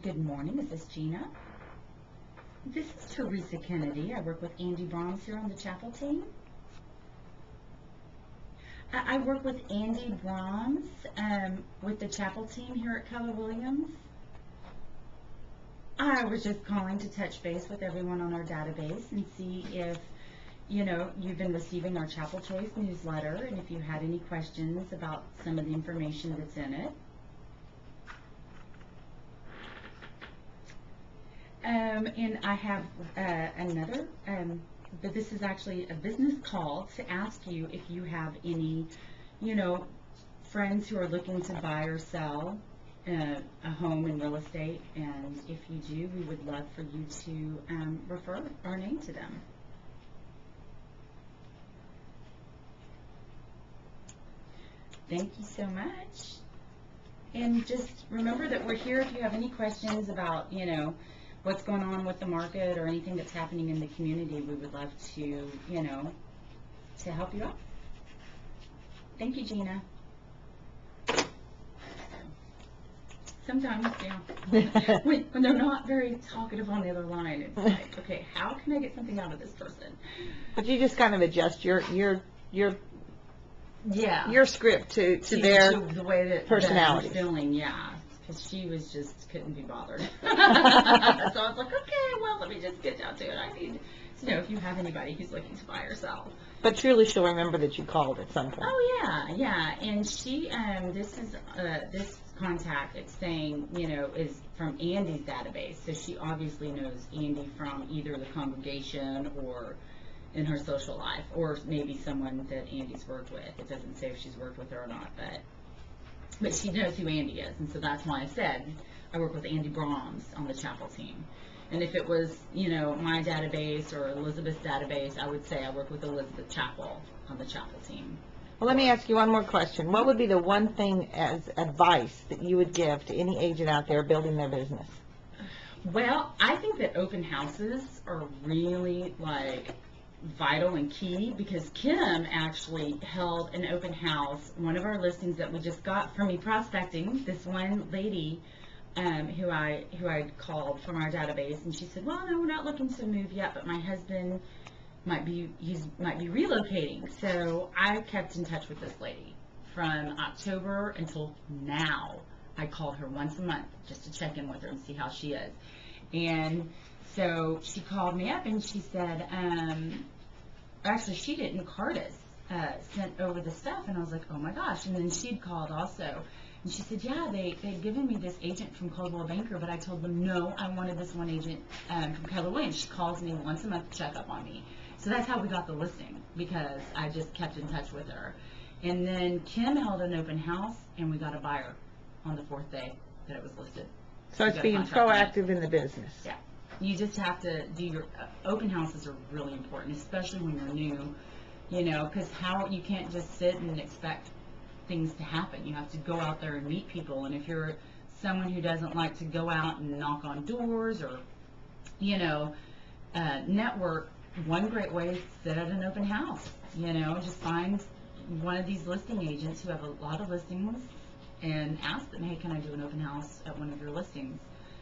Good morning, this is Gina. This is Teresa Kennedy. I work with Andy Brahms here on the chapel team. I work with Andy Brahms with the chapel team here at Keller Williams. I was just calling to touch base with everyone on our database and see if, you've been receiving our Chapel Choice newsletter and if you had any questions about some of the information that's in it. And I have another, but this is actually a business call to ask you if you have any, friends who are looking to buy or sell a home in real estate, and if you do, we would love for you to refer our name to them. Thank you so much. And just remember that we're here if you have any questions about, what's going on with the market or anything that's happening in the community. We would love to, to help you out. Thank you, Gina. Sometimes, when they're not very talkative on the other line, it's like, okay, how can I get something out of this person? But you just kind of adjust your script to their the way that personality. Feeling, because she was just couldn't be bothered. So I was like, okay, well, let me just get down to it. I need to know if you have anybody who's looking to buy or sell. But truly, she'll remember that you called at some point. Oh yeah. And she, this is this contact. It's saying, is from Andy's database. So she obviously knows Andy from either the congregation or in her social life, or maybe someone that Andy's worked with. It doesn't say if she's worked with her or not, but she knows who Andy is, and so that's why I said I work with Andy Brahms on the chapel team. And if it was, my database or Elizabeth's database, I would say I work with Elizabeth Chapel on the chapel team. Well, let me ask you one more question. What would be the one thing as advice that you would give to any agent out there building their business? Well, I think that open houses are really, vital and key, because Kim actually held an open house. One of our listings that we just got from me prospecting, this one lady who I called from our database, and she said, well, no, we're not looking to move yet, but my husband might be relocating. So I kept in touch with this lady from October until now. I called her once a month just to check in with her and see how she is. And so she called me up and she said, actually she didn't, Cardis sent over the stuff, and I was like, oh my gosh. And then she'd called also, and she said, yeah, they'd given me this agent from Coldwell Banker, but I told them no, I wanted this one agent from Keller Williams. She calls me once a month to check up on me. So that's how we got the listing, because I just kept in touch with her. And then Kim held an open house, and we got a buyer on the 4th day that it was listed. So it's being proactive in the business. Yeah. You just have to do your open houses are really important, especially when you're new, because you can't just sit and expect things to happen. You have to go out there and meet people. And if you're someone who doesn't like to go out and knock on doors or, network, one great way is to sit at an open house. Just find one of these listing agents who have a lot of listings and ask them, hey, can I do an open house at one of your listings?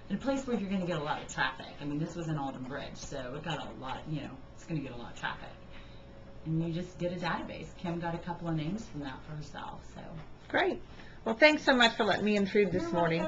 In a place where you're going to get a lot of traffic. I mean, this was in Alden Bridge, so it got a lot, it's going to get a lot of traffic. And you just get a database. Kim got a couple of names from that for herself, so. Great. Well, thanks so much for letting me intrude this morning.